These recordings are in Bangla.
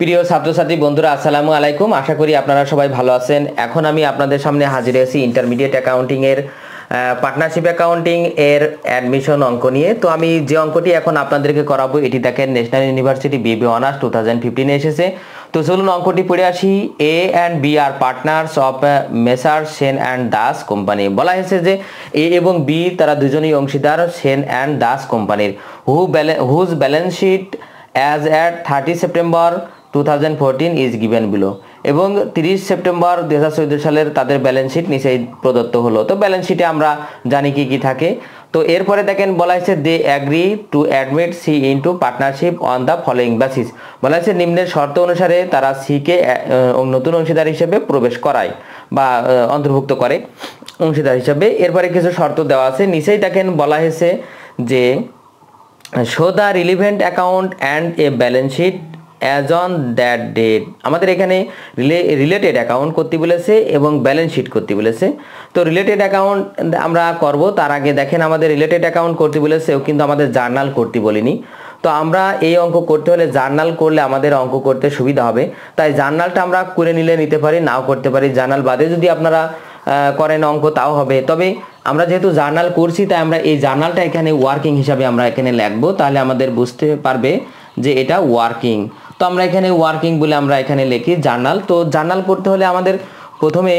প্রিয় ছাত্রছাত্রী বন্ধুরা আসসালামু আলাইকুম। আশা করি আপনারা সবাই ভালো আছেন। এখন আমি আপনাদের সামনে হাজির হয়েছি ইন্টারমিডিয়েট অ্যাকাউন্টিং এর পার্টনারশিপ অ্যাকাউন্টিং এর অ্যাডমিশন অঙ্ক নিয়ে। তো আমি যে অঙ্কটি এখন আপনাদেরকে করাবো এটি দেখেন ন্যাশনাল ইউনিভার্সিটি বিবি অনার্স 2015 এসেছে। তো চলুন অঙ্কটি পড়ে আসি। A and B are partners of messrs Sen and Das company. বলা হয়েছে যে এ এবং বি তারা দুজনেই অংশীদার সেন অ্যান্ড দাস কোম্পানির whose balance sheet as at 30 September 2014 is given below. এবং 30 সেপ্টেম্বর 2014 সালের তাদের ব্যালেন্স শিট নিচেই প্রদত্ত হলো। তো ব্যালেন্স শিটে আমরা জানি কি কি থাকে। তো এরপরে দেখেন বলা হয়েছে they agree to admit C into partnership on the following basis. বলা হয়েছে নিম্নের শর্ত অনুসারে তারা সিকে নতুন অংশীদার হিসেবে প্রবেশ করায় বা অন্তর্ভুক্ত করে অংশীদার হিসেবে। এরপরে কিছু শর্ত দেওয়া আছে, নিচেই দেখেন বলা হয়েছে যে show the relevant account and A balance sheet as on that date. আমাদের এখানে রিলেটেড অ্যাকাউন্ট করতে বলেছে এবং ব্যালেন্স শিট করতে বলেছে। তো রিলেটেড অ্যাকাউন্ট আমরা করব, তার আগে দেখেন আমাদের রিলেটেড অ্যাকাউন্ট করতে বলেছেও কিন্তু আমাদের জার্নাল করতে বলিনি। তো আমরা এই অঙ্ক করতে হলে জার্নাল করলে আমাদের অঙ্ক করতে সুবিধা হবে, তাই জার্নালটা আমরা করে নিতে পারি, নাও করতে পারি। জার্নাল বাদে যদি আপনারা করেন অঙ্ক তাও হবে, তবে আমরা যেহেতু জার্নাল করছি তাই আমরা এই জার্নালটা এখানে ওয়ার্কিং হিসাবে আমরা এখানে লিখবো, তাহলে আমাদের বুঝতে পারবে যে এটা ওয়ার্কিং। তো আমরা এখানে ওয়ার্কিং বলে আমরা এখানে লিখি জার্নাল। তো জার্নাল করতে হলে আমাদের প্রথমে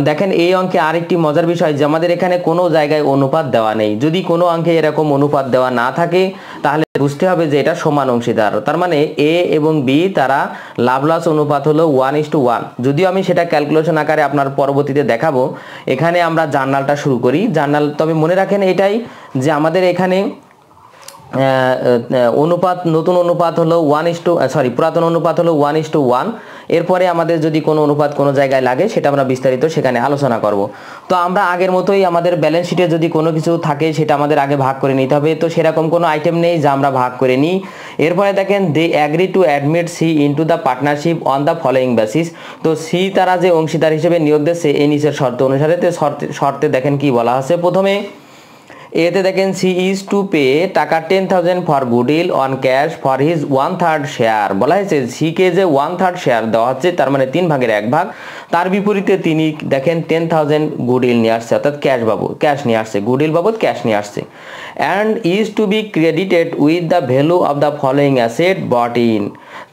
দেখেন এই অঙ্কে আরেকটি মজার বিষয় যে আমাদের এখানে কোনো জায়গায় অনুপাত দেওয়া নেই। যদি কোনো অঙ্কে এরকম অনুপাত দেওয়া না থাকে তাহলে বুঝতে হবে যে এটা সমান অংশীদার। তার মানে এ এবং বি তারা লাভ লস অনুপাত হলো 1:1। যদিও আমি সেটা ক্যালকুলেশন আকারে আপনার পরবর্তীতে দেখাবো। এখানে আমরা জার্নালটা শুরু করি। জার্নাল তবে মনে রাখেন এটাই যে আমাদের এখানে অনুপাত নতুন অনুপাত হলো পুরাতন অনুপাত হলো 1:1। এরপরে আমাদের যদি কোনো অনুপাত কোনো জায়গায় লাগে সেটা আমরা বিস্তারিত সেখানে আলোচনা করব। তো আমরা আগের মতোই আমাদের ব্যালেন্স শিটে যদি কোনো কিছু থাকে সেটা আমাদের আগে ভাগ করে নিতে হবে। তো সেরকম কোনো আইটেম নেই যা আমরা ভাগ করে নিই। এরপরে দেখেন they agree to admit C into the partnership on the following basis. তো সি তারা যে অংশীদার হিসেবে নিয়োগ দিচ্ছে এই নিচের শর্ত অনুসারে। তো শর্তে দেখেন কি বলা আছে। প্রথমে এতে দেখেন সি ইজ টু পে টাকা 10,000 for goodwill on cash for his 1/3 share. বলা হয়েছে সিকে যে 1/3 শেয়ার দেওয়া হচ্ছে, তার মানে 3/1 তার বিপরীতে তিনি দেখেন 10,000 গুডউইল নিয়ে আসছে, অর্থাৎ ক্যাশ নিয়ে আসছে, গুডউইল বাবদ ক্যাশ নিয়ে আসছে। And is to be credited with the value of the following asset bought in.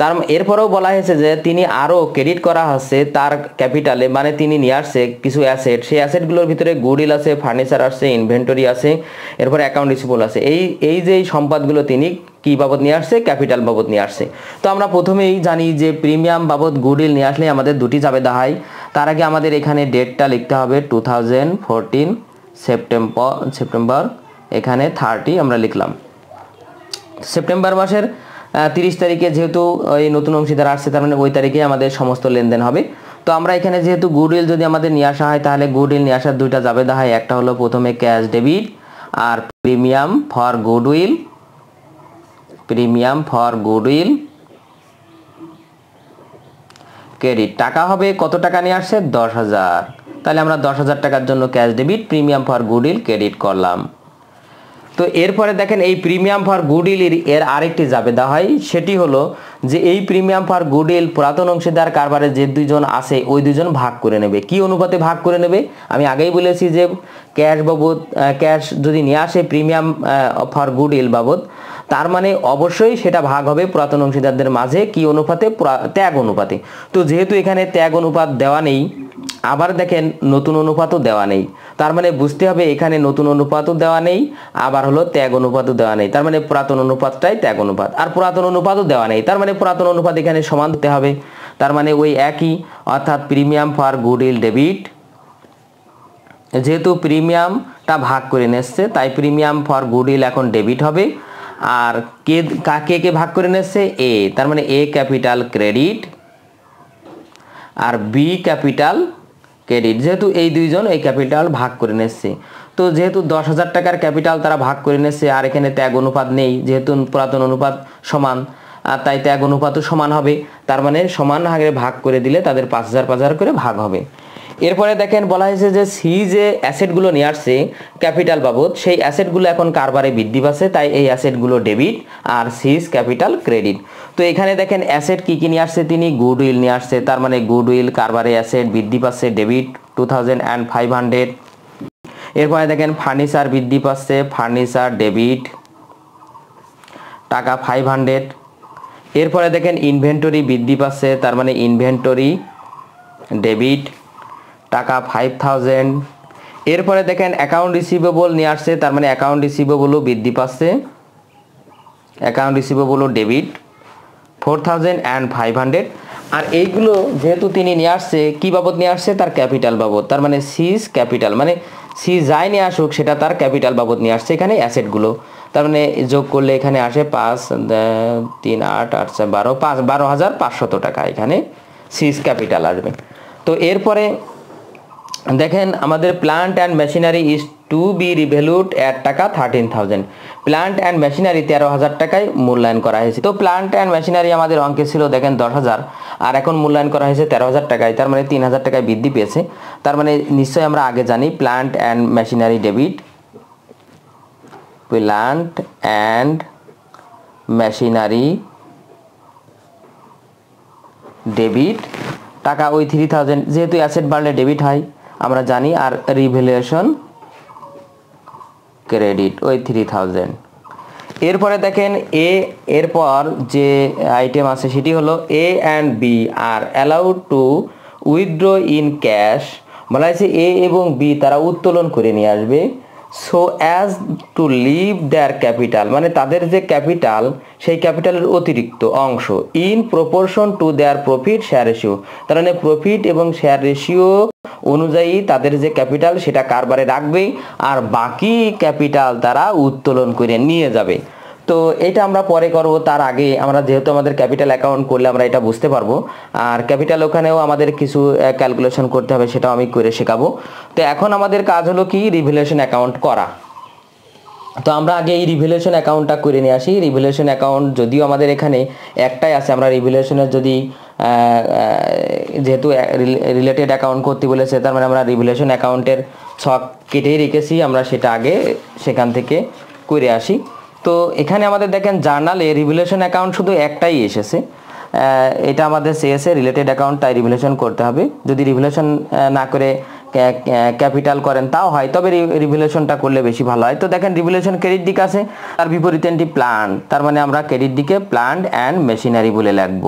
তার এরপরেও বলা হয়েছে যে তিনি আরও ক্রেডিট করা হচ্ছে তার ক্যাপিটালে, মানে তিনি নিয়ে আসছে কিছু অ্যাসেট, সেই অ্যাসেটগুলোর ভিতরে গুডউইল আছে, ফার্নিচার আছে, ইনভেন্টরি আছে, এরপরে অ্যাকাউন্ট রিসিভেবল আছে। এই যে সম্পদগুলো তিনি কি বাবদ নিয়ে আসছে, ক্যাপিটাল বাবদ নিয়ে আসছে। তো আমরা প্রথমেই জানি যে প্রিমিয়াম বাবদ গুডউইল নিয়ে আসলে আমাদের দুটি জাবেদা হয়। তার আগে আমাদের এখানে ডেটটা লিখতে হবে 2014 সেপ্টেম্বর, এখানে 30 আমরা লিখলাম। সেপ্টেম্বর মাসের 30 তারিখে যেহেতু ওই নতুন অংশীদার আসছে, তার মানে ওই তারিখে আমাদের সমস্ত লেনদেন হবে। তো আমরা এখানে যেহেতু গুডউইল যদি আমাদের নিয়ে আসা হয় তাহলে গুডউইল নিয়ে আসার দুইটা জাবেদা হয়। একটা হলো প্রথমে ক্যাশ ডেবিট আর প্রিমিয়াম ফর গুডউইল ক্রেডিট। টাকা হবে কত টাকা নিয়ে আসছে 10,000, তাহলে আমরা 10,000 টাকার জন্য cash debit, premium for goodwill credit করলাম। তো এরপরে দেখেন এই প্রিমিয়াম ফর গুডউইল এর আরেকটি জাবেদা হয়, সেটি হলো যে এই প্রিমিয়াম ফর গুডউইল পুরাতন অংশীদার কারবারে যে দুইজন আছে ওই দুইজন ভাগ করে নেবে। কি অনুপাতে ভাগ করে নেবে আমি আগেই বলেছি যে ক্যাশ যদি নিয়ে আসে প্রিমিয়াম ফর গুডউইল বাবদ, তার মানে অবশ্যই সেটা ভাগ হবে পুরাতন অংশীদারদের মাঝে। কি অনুপাতে? ত্যাগ অনুপাতে। তো যেহেতু এখানে ত্যাগ অনুপাত দেওয়া নেই, আবার দেখেন নতুন অনুপাতও দেওয়া নেই, তার মানে বুঝতে হবে এখানে নতুন অনুপাতও দেওয়া নেই, আবার হলো ত্যাগ অনুপাতও দেওয়া নেই, তার মানে পুরাতন অনুপাতটাই ত্যাগ অনুপাত। আর পুরাতন অনুপাতও দেওয়া নেই, তার মানে পুরাতন অনুপাত এখানে সমান দিতে হবে। তার মানে ওই একই, অর্থাৎ প্রিমিয়াম ফর গুডউইল ডেবিট। যেহেতু প্রিমিয়ামটা ভাগ করে নিচ্ছে তাই প্রিমিয়াম ফর গুডউইল এখন ডেবিট হবে। আর কে ভাগ করে নিচ্ছে? এ, তার মানে এ ক্যাপিটাল ক্রেডিট আর বি ক্যাপিটাল ক্রেডিট। যেহেতু এই দুইজন এই ক্যাপিটাল ভাগ করে নিচ্ছে, তো যেহেতু 10,000 টাকার ক্যাপিটাল তারা ভাগ করে নিচ্ছে, আর এখানে ত্যাগ অনুপাত নেই, যেহেতু পুরাতন অনুপাত সমান, আর তাই ত্যাগ অনুপাতও সমান হবে। তার মানে সমান ভাগে ভাগ করে দিলে তাদের 5,000 করে ভাগ হবে। এরপরে দেখেন বলা হয়েছে যে সি যে অ্যাসেটগুলো নিয়ে আসছে ক্যাপিটাল বাবদ, সেই অ্যাসেটগুলো এখন কারবারে বৃদ্ধি পাচ্ছে, তাই এই অ্যাসেটগুলো ডেবিট আর সিজ ক্যাপিটাল ক্রেডিট। তো এখানে দেখেন অ্যাসেট কি কি নিয়ে আসছে, তিনি গুডউইল নিয়ে আসছে, তার মানে গুডউইল কারবারে অ্যাসেট বৃদ্ধি পাচ্ছে, ডেবিট 2500। এরপরে দেখেন ফার্নিচার বৃদ্ধি পাচ্ছে, ফার্নিচার ডেবিট টাকা 500। এরপরে দেখেন ইনভেন্টরি বৃদ্ধি পাচ্ছে, তার মানে ইনভেন্টরি ডেবিট টাকা 5000। এরপরে দেখেন অ্যাকাউন্ট রিসিভেবল নিয়ে আসছে, তার মানে অ্যাকাউন্ট রিসিভেবলও বৃদ্ধি পাচ্ছে, অ্যাকাউন্ট রিসিভেবলও ডেবিট 4500। আর এইগুলো যেহেতু তিনি নিয়ে আসছে কী বাবদ নিয়ে আসছে, তার ক্যাপিটাল বাবদ, তার মানে সিজ ক্যাপিটাল, মানে সি যাই নিয়ে আসুক সেটা তার ক্যাপিটাল বাবদ নিয়ে আসছে এখানে অ্যাসেটগুলো। তার মানে যোগ করলে এখানে আসে 5 3 8 8 12 12,500 টাকা এখানে সিজ ক্যাপিটাল আসবে। তো এরপরে দেখেন আমাদের plant and machinery is to be revalued at taka 13,000। Plant and machinery 13,000 টাকায় মূল্যায়ন করা হয়েছে। তো প্লান্ট অ্যান্ড মেশিনারি আমাদের অঙ্কে ছিল দেখেন 10,000, আর এখন মূল্যায়ন করা হয়েছে 13,000 টাকায়, তার মানে 3,000 টাকায় বৃদ্ধি পেয়েছে। তার মানে নিশ্চয়ই আমরা আগে জানি plant and machinery debit, plant and machinery debit টাকা ওই 3,000, যেহেতু অ্যাসেট বাড়লে ডেবিট হয় আমরা জানি, আর রিভ্যালুয়েশন ক্রেডিট ওই 3,000। এরপরে দেখেন এরপর যে আইটেম আছে সেটি হলো A and B are allowed to withdraw in cash. বলা হয়েছে এ এবং বি তারা উত্তোলন করে নিয়ে আসবে, so as to leave their capital, মানে তাদের যে ক্যাপিটাল সেই ক্যাপিটালের অতিরিক্ত অংশ in proportion to their profit share ratio, তার মানে প্রফিট এবং শেয়ার রেশিও অনুযায়ী তাদের যে ক্যাপিটাল সেটা কারবারে রাখবে, আর বাকি ক্যাপিটাল তারা উত্তোলন করে নিয়ে যাবে। তো এটা আমরা পরে করব, তার আগে আমরা যেহেতু আমাদের ক্যাপিটাল অ্যাকাউন্ট করলে আমরা এটা বুঝতে পারবো, আর ক্যাপিটাল ওখানেও আমাদের কিছু ক্যালকুলেশন করতে হবে, সেটাও আমি করে শেখাবো। তো এখন আমাদের কাজ হলো কি রিভ্যালুয়েশন অ্যাকাউন্ট করা। তো আমরা আগে এই রিভ্যালুয়েশন অ্যাকাউন্টটা করে নিয়ে আসি। রিভ্যালুয়েশন অ্যাকাউন্ট যদিও আমাদের এখানে একটাই আছে, আমরা রিভ্যালুয়েশনের যদি যেহেতু রিলেটেড অ্যাকাউন্ট করতে বলেছে তার মানে আমরা রিভ্যালুয়েশন অ্যাকাউন্টের ছক কেটেই রেখেছি, আমরা সেটা আগে সেখান থেকে করে আসি। তো এখানে আমাদের দেখেন জার্নালে রিভ্যালুয়েশন অ্যাকাউন্ট শুধু একটাই এসেছে, এটা আমাদের চেয়েছে রিলেটেড অ্যাকাউন্ট, তাই রিভ্যালুয়েশন করতে হবে। যদি রিভ্যালুয়েশন না করে ক্যাপিটাল করেন তাও হয়, তবে রিভ্যালুয়েশনটা করলে বেশি ভালো হয়। তো দেখেন রিভ্যালুয়েশন ক্রেডিট দিক আছে, তার বিপরীতে এটি প্লান্ট, তার মানে আমরা ক্রেডিট দিকে প্লান্ট অ্যান্ড মেশিনারি বলে লিখব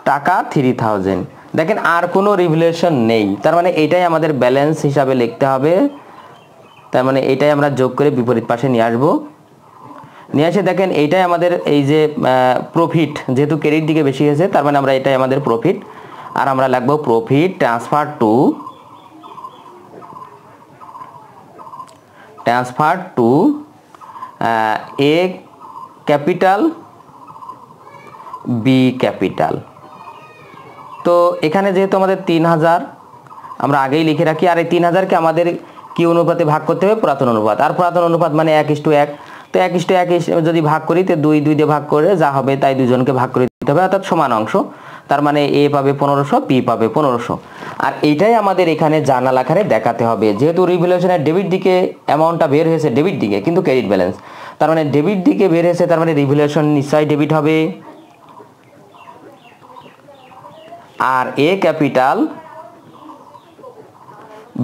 টাকা 3,000। দেখেন আর কোনো রিভ্যালুয়েশন নেই, তার মানে এটাই আমাদের ব্যালেন্স হিসাবে লিখতে হবে, তার মানে এটাই আমরা যোগ করে বিপরীত পাশে নিয়ে আসবো। নিয়ে এসে দেখেন এইটাই আমাদের এই যে প্রফিট, যেহেতু ক্রেডিট দিকে বেশি হয়েছে তার মানে আমরা এটাই আমাদের প্রফিট, আর আমরা লিখবো profit transfer to A capital B capital. তো এখানে যেহেতু আমাদের 3,000 আমরা আগেই লিখে রাখি, আর এই 3,000কে আমাদের কি অনুপাতে ভাগ করতে হবে, পুরাতন অনুপাত, আর পুরাতন অনুপাত মানে 1:1। তো 1:1 যদি ভাগ করি তো 2 দিয়ে ভাগ করে যা হবে তাই দুজনকে ভাগ করে দিতে হবে, অর্থাৎ সমান অংশ। তার মানে এ পাবে 1500, পি পাবে 1500। আর এইটাই আমাদের এখানে জার্নাল আকারে দেখাতে হবে, যেহেতু রিভ্যালুয়েশনের ডেবিট দিকে অ্যামাউন্টটা বের হয়েছে ডেবিট দিকে, কিন্তু ক্রেডিট ব্যালেন্স, তার মানে ডেবিট দিকে বের হয়েছে, তার মানে রিভ্যালুয়েশন নিশ্চয়ই ডেবিট হবে, আর এ ক্যাপিটাল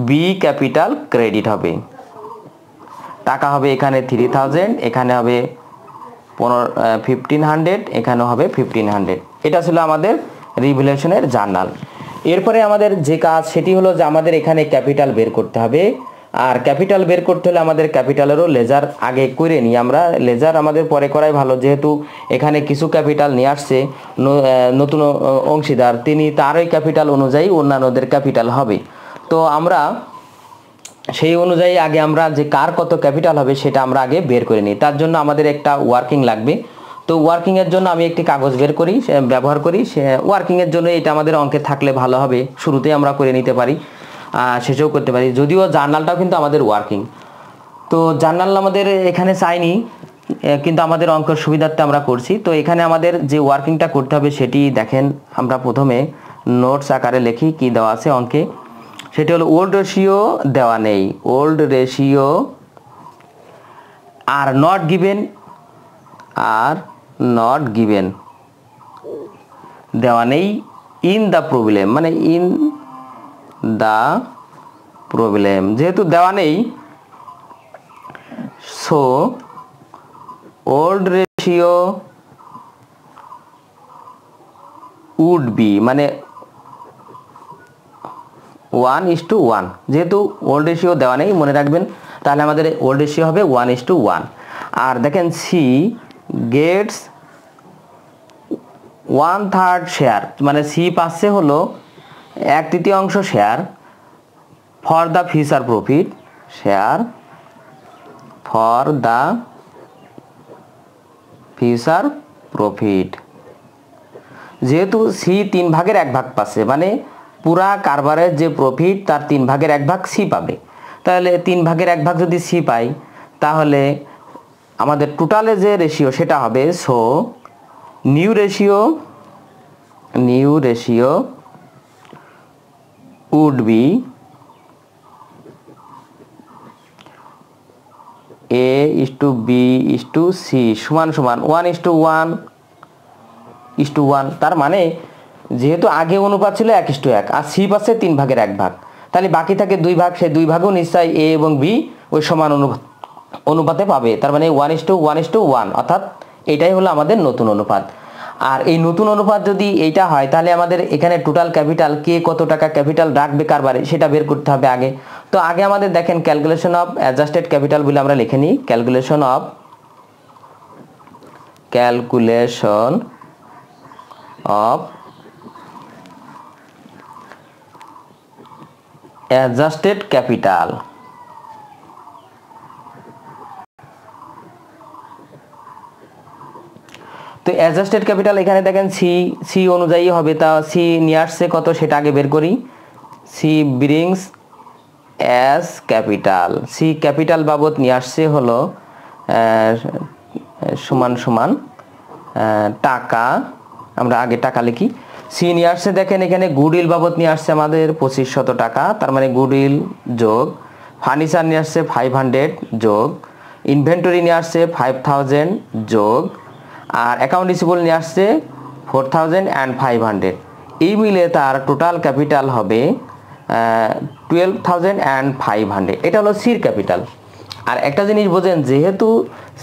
বি ক্যাপিটাল ক্রেডিট হবে। টাকা হবে এখানে 3,000, এখানে হবে 1,500, এখানে হবে 1,500। এটা ছিল আমাদের রিভ্যালুয়েশনের জার্নাল। এরপরে আমাদের যে কাজ সেটি হলো যে আমাদের এখানে ক্যাপিটাল বের করতে হবে, আর ক্যাপিটাল বের করতে হলে আমাদের ক্যাপিটালেরও লেজার আগে করে নিই আমরা, লেজার আমাদের পরে করাই ভালো, যেহেতু এখানে কিছু ক্যাপিটাল নিয়ে আসছে নতুন অংশীদার, তিনি তারই ক্যাপিটাল অনুযায়ী অন্যান্যদের ক্যাপিটাল হবে। তো আমরা সেই অনুযায়ী আগে আমরা যে কার কত ক্যাপিটাল হবে সেটা আমরা আগে বের করে নিই, তার জন্য আমাদের একটা ওয়ার্কিং লাগবে। তো ওয়ার্কিংয়ের জন্য আমি একটি কাগজ ব্যবহার করি, ওয়ার্কিংয়ের জন্য এটা আমাদের অঙ্কে থাকলে ভালো হবে, শুরুতেই আমরা করে নিতে পারি, শেষেও করতে পারি, যদিও জার্নালটাও কিন্তু আমাদের ওয়ার্কিং। তো জার্নাল আমাদের এখানে চাইনি, কিন্তু আমাদের অঙ্কের সুবিধার্থে আমরা করছি। তো এখানে আমাদের যে ওয়ার্কিংটা করতে হবে সেটি দেখেন, আমরা প্রথমে নোটস আকারে লিখি কি দেওয়া আছে অঙ্কে, সেটি হলো ওল্ড রেশিও দেওয়া নেই, old ratio are not given, are not given দেওয়া নেই ইন দ্য প্রবলেম, মানে ইন দ্য প্রবলেম যেহেতু দেওয়া নেই, so old ratio would be, মানে 1:1, যেহেতু ওল্ড রেশিও দেওয়া নেই মনে রাখবেন, তাহলে আমাদের ওল্ড রেশিও হবে 1:1। আর দেখেন সি গেটস 1/3 শেয়ার, মানে সি পাচ্ছে হলো 1/3 share for the future profit, share for the future profit. যেহেতু সি 3/1 পাচ্ছে, মানে পুরা কারবারের যে প্রফিট তার 3/1 সি পাবে, তাহলে 3/1 যদি সি পাই তাহলে আমাদের টোটালে যে রেশিও সেটা হবে, so new ratio would be A:B:C সমান সমান 1:1, তার মানে যেহেতু আগে অনুপাত ছিল 1:1 আর সি পাচ্ছে 3/1, তাহলে বাকি থাকে 2 ভাগ, সেই 2 ভাগও নিশ্চয়ই এ এবং বি ওই সমান অনুপাতে পাবে, তার মানে 1:1, অর্থাৎ এটাই হলো আমাদের নতুন অনুপাত। আর এই নতুন অনুপাত যদি এইটা হয় তাহলে আমাদের এখানে টোটাল ক্যাপিটাল কে কত টাকা ক্যাপিটাল রাখবে কারবারে সেটা বের করতে হবে আগে। তো আগে আমাদের দেখেন ক্যালকুলেশন অফ অ্যাডজাস্টেড ক্যাপিটাল বলে আমরা লিখে নিই, ক্যালকুলেশন অফ অ্যাডজাস্টেড ক্যাপিটাল। তো অ্যাডজাস্টেড ক্যাপিটাল এখানে দেখেন সি অনুযায়ী হবে, তা সি নিয়ে আসছে কত সেটা আগে বের করি। C brings as capital, C capital বাবদ নিয়ে আসছে হলো সমান সমান টাকা, আমরা আগে টাকা লিখি। সি নিয়ে আসছে দেখেন এখানে গুডউইল বাবদ নিয়ে আসছে আমাদের 2500 টাকা, তার মানে গুডউইল যোগ, ফার্নিচার নিয়ে আসছে 500 যোগ, ইনভেন্টরি নিয়ে আসছে 5000 যোগ, আর অ্যাকাউন্ট রিসিভেবল নিয়ে আসছে 4500, এই মিলে তার টোটাল ক্যাপিটাল হবে 12500। এটা হলো সির ক্যাপিটাল। আর একটা জিনিস বোঝেন, যেহেতু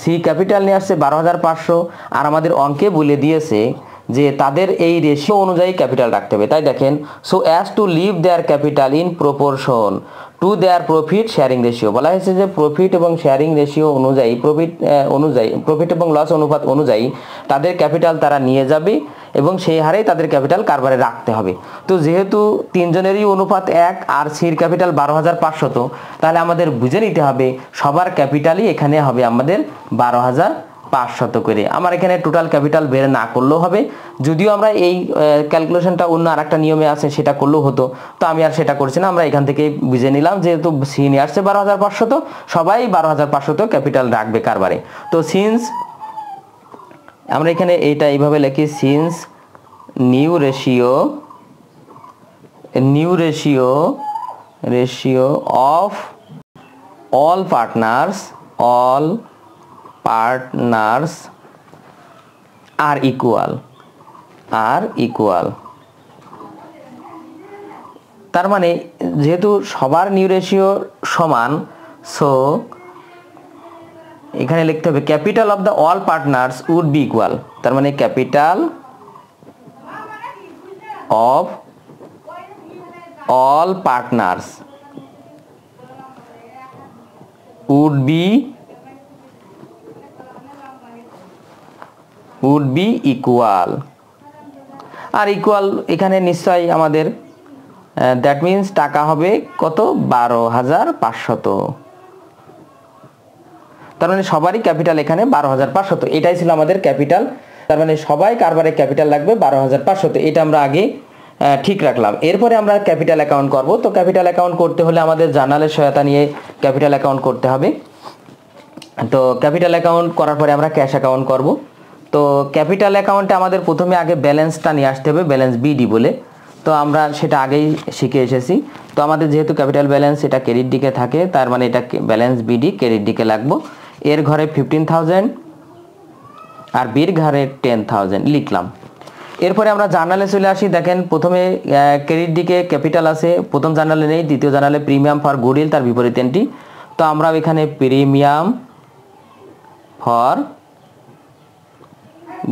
সি ক্যাপিটাল নিয়ে আসছে 12500 আর আমাদের অঙ্কে বলে দিয়েছে যে তাদের এই রেশিও অনুযায়ী ক্যাপিটাল রাখতে হবে, তাই দেখেন so as to leave their capital in proportion to their profit sharing ratio, বলা হয়েছে যে প্রফিট এবং শেয়ারিং রেশিও অনুযায়ী প্রফিট এবং লস অনুপাত অনুযায়ী তাদের ক্যাপিটাল তারা নিয়ে যাবে এবং সেই হারেই তাদের ক্যাপিটাল কারবারে রাখতে হবে। তো যেহেতু তিনজনেরই অনুপাত 1 আর সির ক্যাপিটাল 12500, তাহলে আমাদের বুঝে নিতে হবে সবার ক্যাপিটালই এখানে হবে আমাদের 12500 করে। আমার এখানে টোটাল ক্যাপিটাল বের না করলেও হবে, যদিও আমরা এই ক্যালকুলেশনটা অন্য আরেকটা নিয়মে আছে সেটা করলেও হতো, তো আমি আর সেটা করছি না, আমরা এখান থেকে বুঝে নিলাম যেহেতু সি নিয়ে আসছে 12500, সবাই 12500 ক্যাপিটাল রাখবে কারবারে। তো সিন্স আমরা এখানে এইটা এইভাবে লিখি, since new ratio of all partners are equal, তার মানে যেহেতু সবার নিউ রেশিও সমান, সো এখানে লিখতে হবে capital of the all partners would be equal, তার মানে capital of all partners would be equal. Are equal এখানে নিশ্চয়ই আমাদের দ্যাট মিন্স টাকা হবে কত 12500, তার মানে সবারই ক্যাপিটাল এখানে 12500, এটাই ছিল আমাদের ক্যাপিটাল, তার মানে সবাই কারবারে ক্যাপিটাল লাগবে 12500, এটা আমরা আগে ঠিক রাখলাম। এরপরে আমরা ক্যাপিটাল অ্যাকাউন্ট করব। তো ক্যাপিটাল অ্যাকাউন্ট করতে হলে আমাদের জার্নালের সহায়তা নিয়ে ক্যাপিটাল অ্যাকাউন্ট করতে হবে। তো ক্যাপিটাল অ্যাকাউন্ট করার পরে আমরা ক্যাশ অ্যাকাউন্ট করব। তো ক্যাপিটাল অ্যাকাউন্টে আমাদের প্রথমে আগে ব্যালেন্সটা নিয়ে আসতে হবে, ব্যালেন্স বিডি বলে। তো আমরা সেটা আগেই শিখে এসেছি। তো আমাদের যেহেতু ক্যাপিটাল ব্যালেন্স এটা ক্রেডিট দিকে থাকে, তার মানে এটা ব্যালেন্স বিডি ক্রেডিট দিকে লাগবো। এর ঘরে 15,000 আর বির ঘরে 10,000 লিখলাম। এরপরে আমরা জার্নালে চলে আসি। দেখেন প্রথমে ক্রেডিট দিকে ক্যাপিটাল আছে, প্রথম জার্নালে নেই, দ্বিতীয় জার্নালে প্রিমিয়াম ফর গুডউইল তার বিপরীত এন্ট্রি। তো আমরা এখানে প্রিমিয়াম ফর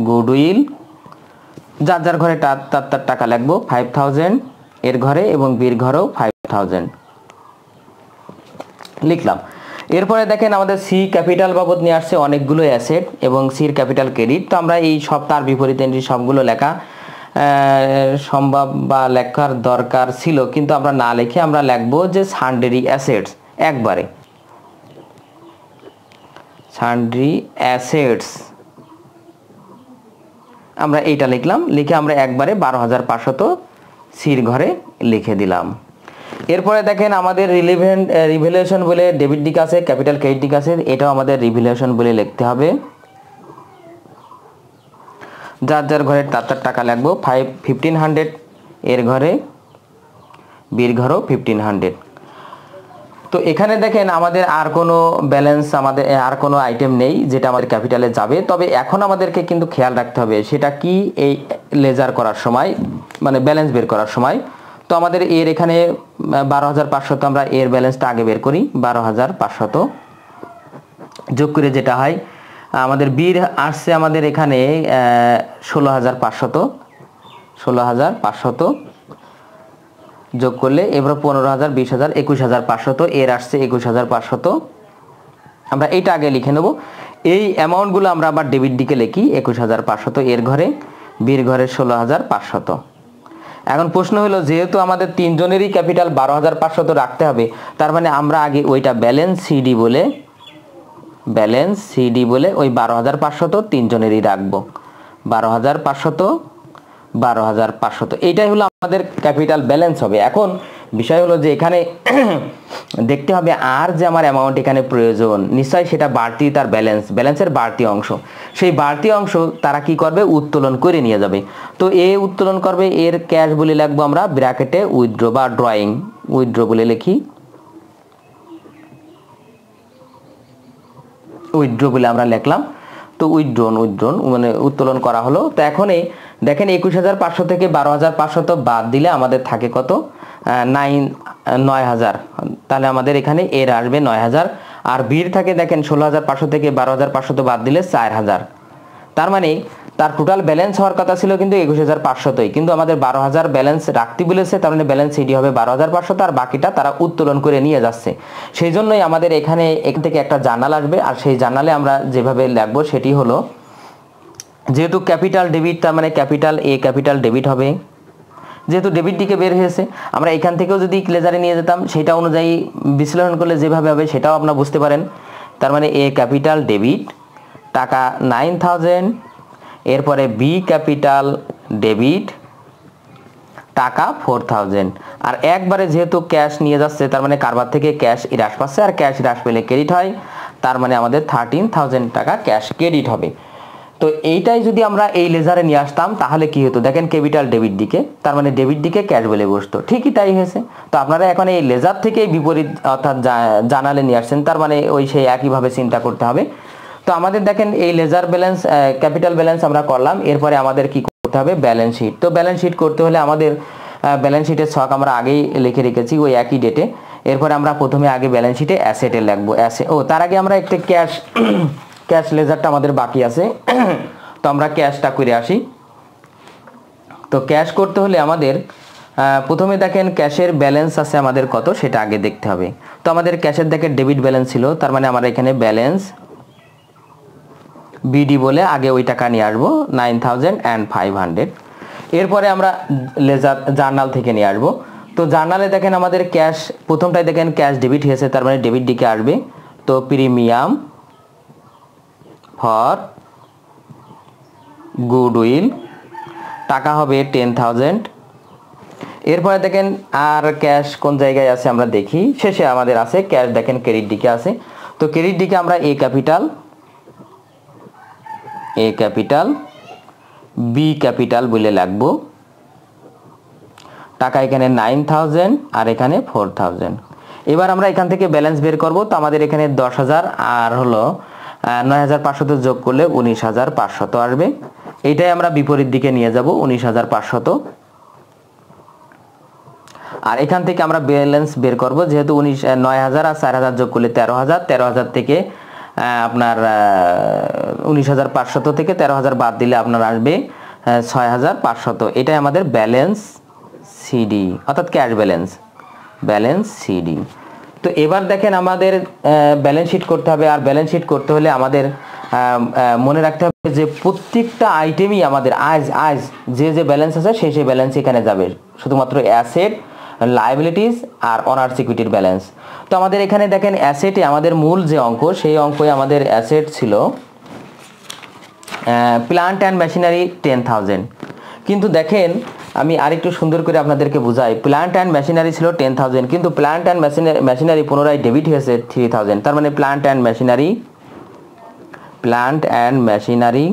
গুডউইল যার যার ঘরে তার টাকা লাগবো 5,000 এর ঘরে এবং বির ঘরেও 5,000 লিখলাম। এরপরে দেখেন আমাদের সি ক্যাপিটাল বাবদ নিয়ে আসছে অনেকগুলো অ্যাসেট এবং সির ক্যাপিটাল ক্রেডিট। তো আমরা এই সব তার বিপরীত এন্ট্রি সবগুলো লেখা সম্ভব বা লেখার দরকার ছিল, কিন্তু আমরা না লিখে আমরা লিখবো যে সান্ড্রি অ্যাসেটস, একবারে সান্ড্রি অ্যাসেটস আমরা এইটা লিখলাম। লিখে আমরা একবারে 12,500 সির ঘরে লিখে দিলাম। এরপরে দেখেন আমাদের রিভ্যালুয়েশন বলে ডেবিট দিক আছে, ক্যাপিটাল ক্রেডিট দিক আছে, এটাও আমাদের রিভ্যালুয়েশন বলে লিখতে হবে। যার যার ঘরে তার টাকা লাগবে 1,500 এর ঘরে, বির ঘরেও 1,500। তো এখানে দেখেন আমাদের আর কোনো ব্যালেন্স, আমাদের আর কোনো আইটেম নেই যেটা আমাদের ক্যাপিটালে যাবে। তবে এখন আমাদেরকে কিন্তু খেয়াল রাখতে হবে সেটা কি, এই লেজার করার সময় মানে ব্যালেন্স বের করার সময়। তো আমাদের এর এখানে 12,500, আমরা এর ব্যালেন্সটা আগে বের করি। 12,500 যোগ করে যেটা হয় আমাদের বির আসছে আমাদের এখানে 16,500 যোগ করলে এবার 15,000, 20,000, 21,500, এর আসছে 21,500। আমরা এইটা আগে লিখে নেব। এই অ্যামাউন্টগুলো আমরা আবার ডেবিট দিকে লিখি 21,500 এর ঘরে, বির ঘরে 16,500। এখন প্রশ্ন হলো যেহেতু আমাদের তিনজনেরই ক্যাপিটাল 12,500 রাখতে হবে, তার মানে আমরা আগে ওইটা ব্যালেন্স সিডি বলে ওই 12,500 তিনজনেরই রাখবো। 12,500 এইটাই হলো আমাদের ক্যাপিটাল ব্যালেন্স হবে। এখন বিষয় হলো যে এখানে দেখতে হবে আর যে আমার অ্যামাউন্ট এখানে প্রয়োজন, নিশ্চয়ই সেটা বাড়তি, তার ব্যালেন্সের বাড়তি অংশ। সেই বাড়তি অংশ তারা কি করবে, উত্তোলন করে নিয়ে যাবে। তো এ উত্তোলন করবে, এর ক্যাশ বলে লিখবো আমরা ব্র্যাকেটে উইথড্র বা ড্রয়িং, উইথড্র বলে লিখি, উইথড্র বলে আমরা লিখলাম। তো উইথড্রন মানে উত্তোলন করা হলো। তো এখন দেখেন 21,500 থেকে 12,500 বাদ দিলে আমাদের থাকে কত, 9,000। তাহলে আমাদের এখানে এর আসবে 9,000। আর বির থাকে দেখেন 16,500 থেকে 12,500 বাদ দিলে 4,000। তার মানে তার টোটাল ব্যালেন্স হওয়ার কথা ছিল কিন্তু 21,500, কিন্তু আমাদের 12,000 ব্যালেন্স রাখতে বলেছে, তার মানে ব্যালেন্স সিডি হবে 12,500 আর বাকিটা তারা উত্তোলন করে নিয়ে যাচ্ছে। সেই জন্যই আমাদের এখানে এখান থেকে একটা জার্নাল আসবে। আর সেই জার্নালে আমরা যেভাবে লিখবো সেটি হলো, যেহেতু ক্যাপিটাল ডেবিট, তার মানে ক্যাপিটাল এ ক্যাপিটাল ডেবিট হবে। যেহেতু ডেবিট দিকে বের হয়েছে, আমরা এখান থেকেও যদি লেজারে নিয়ে যেতাম সেটা অনুযায়ী বিশ্লেষণ করলে যেভাবে হবে সেটাও আপনারা বুঝতে পারেন। তার মানে এ ক্যাপিটাল ডেবিট টাকা 9,000, এরপরে বি ক্যাপিটাল ডেবিট টাকা 4,000। আর একবারে যেহেতু ক্যাশ নিয়ে যাচ্ছে, তার মানে কারবার থেকে ক্যাশ হ্রাস পাচ্ছে, আর ক্যাশ হ্রাস পেলে ক্রেডিট হয়, তার মানে আমাদের 13,000 টাকা ক্যাশ ক্রেডিট হবে। তো এইটাই যদি আমরা এই লেজারে নিয়ে আসতাম তাহলে কি হতো, দেখেন ক্যাপিটাল ডেবিট দিকে, তার মানে ডেবিট দিকে ক্যাশ বলে বসতো, ঠিকই তাই হয়েছে। তো আপনারা এখন এই লেজার থেকে বিপরীত অর্থাৎ জার্নালে নিয়ে আসছেন, তার মানে ওই সেই একইভাবে চিন্তা করতে হবে। তো আমাদের দেখেন এই লেজার ব্যালেন্স, ক্যাপিটাল ব্যালেন্স আমরা করলাম। এরপরে আমাদের কি করতে হবে, ব্যালেন্স শিট। তো ব্যালেন্স শিট করতে হলে আমাদের ব্যালেন্স শিটের ছক আমরা আগেই লিখে রেখেছি ওই একই ডেটে। এরপরে আমরা প্রথমে আগে ব্যালেন্স শিটে অ্যাসেটে লিখবো তার আগে আমরা একটা ক্যাশ লেজারটা আমাদের বাকি আছে। তো আমরা ক্যাশটা করে আসি। তো ক্যাশ করতে হলে আমাদের প্রথমে দেখেন ক্যাশের ব্যালেন্স আছে আমাদের কত সেটা আগে দেখতে হবে। তো আমাদের ক্যাশের দেখে ডেবিট ব্যালেন্স ছিল, তার মানে আমরা এখানে ব্যালেন্স বিডি বলে আগে ওই টাকা নিয়ে আসবো 9,500। এরপরে আমরা লেজার জার্নাল থেকে নিয়ে আসবো। তো জার্নালে দেখেন আমাদের ক্যাশ প্রথমটাই দেখেন ক্যাশ ডেবিট হয়েছে, তার মানে ডেবিট দিকে আসবে। তো প্রিমিয়াম ফর গুডউইল টাকা হবে 10,000। এরপরে দেখেন আর ক্যাশ কোন জায়গায় আছে আমরা দেখি, শেষে আমাদের আছে ক্যাশ, দেখেন ক্রেডিট দিকে আছে। তো ক্রেডিট দিকে আমরা এ ক্যাপিটাল বি ক্যাপিটাল বলে লিখবো। টাকা এখানে 9000 আর এখানে 4000। এবার আমরা এখান থেকে ব্যালেন্স বের করব। তো আমাদের এখানে 10000 আর হলো 9500 যোগ করলে 19500 আসবে। এইটাই আমরা বিপরীত দিকে নিয়ে যাব 19500। আর এখান থেকে আমরা ব্যালেন্স বের করব, যেহেতু 9000 আর 4000 যোগ করলে 13000, 13000 থেকে আপনার 19500 থেকে 13000 বাদ দিলে আপনার আসবে 6500। এটাই আমাদের ব্যালেন্স সিডি, অর্থাৎ ক্যাশ ব্যালেন্স সিডি। তো এবার দেখেন আমাদের ব্যালেন্স শিট করতে হবে। আর ব্যালেন্স শিট করতে হলে আমাদের মনে রাখতে হবে যে প্রত্যেকটা আইটেমই আমাদের আজ যে ব্যালেন্স আছে সেই ব্যালেন্স এখানে যাবে, শুধুমাত্র অ্যাসেট, লায়াবিলিটিস আর অনার্স ইকুইটির ব্যালেন্স। তো আমাদের এখানে দেখেন অ্যাসেটে আমাদের মূল যে অঙ্ক, সেই অঙ্কে আমাদের অ্যাসেট ছিল প্ল্যান্ট অ্যান্ড মেশিনারি 10,000। কিন্তু দেখেন আমি আরেকটু সুন্দর করে আপনাদেরকে বুঝাই। প্ল্যান্ট অ্যান্ড মেশিনারি ছিল 10,000, কিন্তু প্ল্যান্ট অ্যান্ড মেশিনারি পুনরায় ডেবিট হয়েছে 3,000। তার মানে প্ল্যান্ট অ্যান্ড মেশিনারি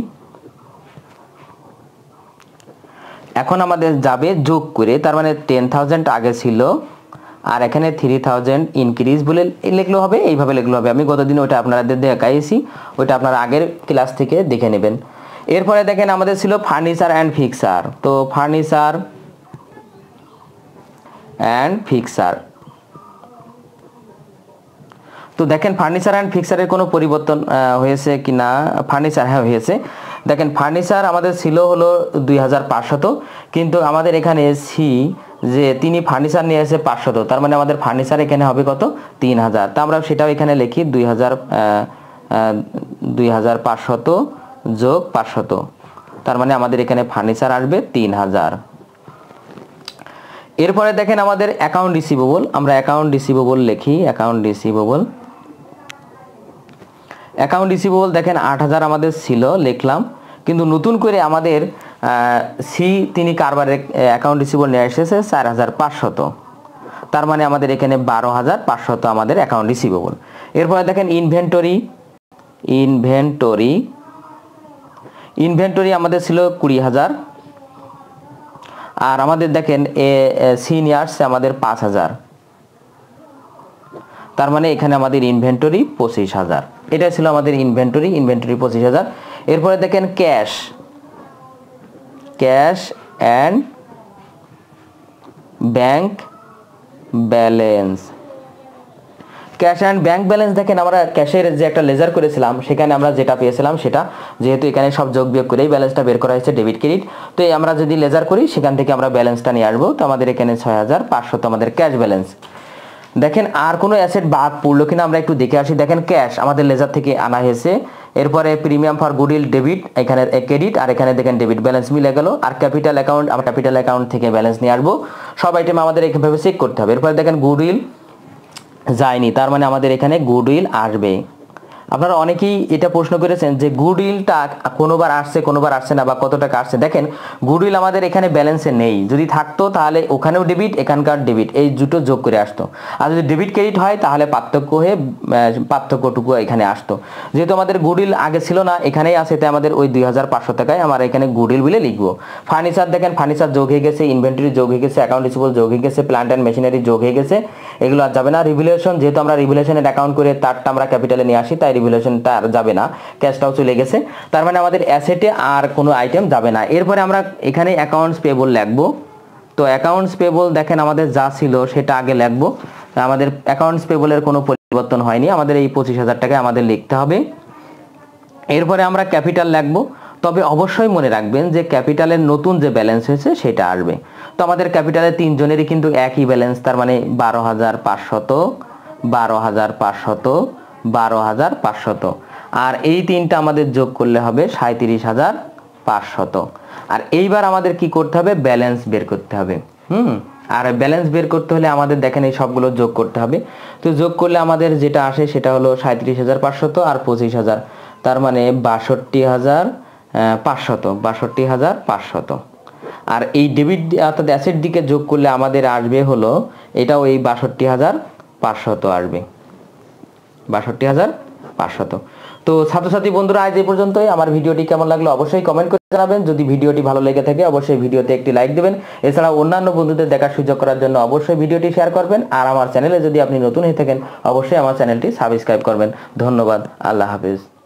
এখন আমাদের যাবে যোগ করে। তার মানে 10,000 আগে ছিল আর এখানে 3000 ইনক্রিজ বলে লিখলেও হবে, এইভাবে লিখলেও হবে। আমি গতদিন ওইটা আপনাদের দেখাইছি, ওইটা আপনারা আগের ক্লাস থেকে দেখে নেবেন। এরপরে দেখেন আমাদের ছিল ফার্নিচার অ্যান্ড ফিক্সার। তো ফার্নিচার অ্যান্ড ফিক্সার, তো দেখেন ফার্নিচার অ্যান্ড ফিক্সারের কোনো পরিবর্তন হয়েছে কি না? ফার্নিচার হ্যাঁ হয়েছে। দেখেন ফার্নিচার আমাদের ছিল হলো 2500, কিন্তু আমাদের এখানে সি যে তিনি ফার্নিচার নিয়ে এসে 500, তার মানে আমাদের ফার্নিচার এখানে হবে কত? 3000। তা আমরা সেটাও এখানে লিখি 2500 যোগ 500, তার মানে আমাদের এখানে ফার্নিচার আসবে 3000। এরপরে দেখেন আমাদের অ্যাকাউন্ট রিসিভেবল, আমরা অ্যাকাউন্ট রিসিভেবল লিখি। অ্যাকাউন্ট রিসিভেবল দেখেন 8000 আমাদের ছিল, লিখলাম। কিন্তু নতুন করে আমাদের সি তিনি কারবারে অ্যাকাউন্ট রিসিভেবল নিয়ে এসেছে 4500, তার মানে আমাদের এখানে 12500 আমাদের অ্যাকাউন্ট রিসিভেবল। এরপরে দেখেন ইনভেন্টরি আমাদের ছিল 20000, আর আমাদের দেখেন সিনিয়র্স আমাদের 5000, তার মানে এখানে আমাদের ইনভেন্টরি 25000। এটা ছিল আমাদের ইনভেন্টরি 25000। এরপরে দেখেন ক্যাশ অ্যান্ড ব্যাংক ব্যালেন্স। দেখেন আমরা ক্যাশের যে একটা লেজার করেছিলাম, সেখানে আমরা যেটা পেয়েছিলাম সেটা, যেহেতু এখানে সব যোগ বিয়োগ করেই ব্যালেন্সটা বের করা হয়েছে ডেবিট ক্রেডিট, তো আমরা যদি লেজার করি সেখান থেকে আমরা ব্যালেন্সটা নিয়ে আসবো। তো আমাদের এখানে 6500 আমাদের ক্যাশ ব্যালেন্স। দেখেন আর কোনো অ্যাসেট বাদ পড়লো কিনা আমরা একটু দেখে আসি। দেখেন ক্যাশ আমাদের লেজার থেকে আনা হয়েছে, এরপরে প্রিমিয়াম ফর গুডউইল ডেবিট, এখানে ক্রেডিট, আর এখানে দেখেন ডেবিট, ব্যালেন্স মিলে গেল। আর ক্যাপিটাল অ্যাকাউন্ট, আমরা ক্যাপিটাল অ্যাকাউন্ট থেকে ব্যালেন্স নিয়ে আসবো। সব আইটেম আমাদের এইভাবে চেক করতে হবে। এরপরে দেখেন গুডউইল যায়নি, তার মানে আমাদের এখানে গুডউইল আসবে। আপনারা অনেকেই এটা প্রশ্ন করেছেন যে গুডউইলটা কোনোবার আসছে না, বা কত টাকা আসছে। দেখেন গুডউইল আমাদের এখানে ব্যালেন্সে নেই, যদি থাকতো তাহলে ওখানেও ডেবিট, এখানকার ডেবিট, এই দুটো যোগ করে আসতো। আর যদি ডেবিট ক্রেডিট হয় তাহলে পার্থক্যটুকু এখানে আসতো। যেহেতু আমাদের গুডউইল আগে ছিল না, এখানেই আছে, তাই আমাদের ওই 2500 টাকায় আমরা এখানে গুডউইল বলে লিখবো। ফার্নিচার দেখেন ফার্নিচার যোগ হয়ে গেছে, ইনভেন্টরি যোগ হয়ে গেছে, অ্যাকাউন্ট রিসিভেবল যোগ হয়ে গেছে, প্ল্যান্ট অ্যান্ড মেশিনারি যোগ হয়ে গেছে, এগুলো আর যাবে না। রিভ্যালুয়েশন, যেহেতু আমরা রিভ্যালুয়েশনের অ্যাকাউন্ট করে তারটা আমরা ক্যাপিটালে নিয়ে আসি, তাই রিভ্যালুয়েশনটা আর যাবে না, ক্যাশটাও চলে গেছে, তার মানে আমাদের অ্যাসেটে আর কোনো আইটেম যাবে না। এরপরে আমরা এখানে অ্যাকাউন্টস পেয়েবল লিখবো। তো অ্যাকাউন্টস পেয়েবল দেখেন আমাদের যা ছিল সেটা আগে লিখবো। আমাদের অ্যাকাউন্টস পেয়েবলের কোনো পরিবর্তন হয়নি, আমাদের এই 25000 টাকায় আমাদের লিখতে হবে। এরপরে আমরা ক্যাপিটাল লিখবো, তবে অবশ্যই মনে রাখবেন যে ক্যাপিটালের নতুন যে ব্যালেন্স হয়েছে সেটা আসবে। তো আমাদের ক্যাপিটালের তিনজনেরই কিন্তু একই ব্যালেন্স, তার মানে 12500 আর এই তিনটা আমাদের যোগ করলে হবে 37500। আর এইবার আমাদের কি করতে হবে? ব্যালেন্স বের করতে হবে। আর ব্যালেন্স বের করতে হলে আমাদের দেখেন এই সবগুলো যোগ করতে হবে। তো যোগ করলে আমাদের যেটা আসে সেটা হলো 37500 আর 25000, তার মানে 62500। আর এই ডেবিট অর্থাৎ অ্যাসেট দিকে যোগ করলে আমাদের আসবে হলো এটাও এই 62500 আসবে, 62500। তো ছাত্রছাত্রী বন্ধুরা, আজ এই পর্যন্তই। আমার ভিডিওটি কেমন লাগলো অবশ্যই কমেন্ট করে জানাবেন। যদি ভিডিওটি ভালো লেগে থাকে অবশ্যই ভিডিওতে একটি লাইক দেবেন। এছাড়া অন্যান্য বন্ধুদের দেখার সুযোগ করার জন্য অবশ্যই ভিডিওটি শেয়ার করবেন। আর আমার চ্যানেলে যদি আপনি নতুন হয়ে থাকেন অবশ্যই আমার চ্যানেলটি সাবস্ক্রাইব করবেন। ধন্যবাদ। আল্লাহ হাফেজ।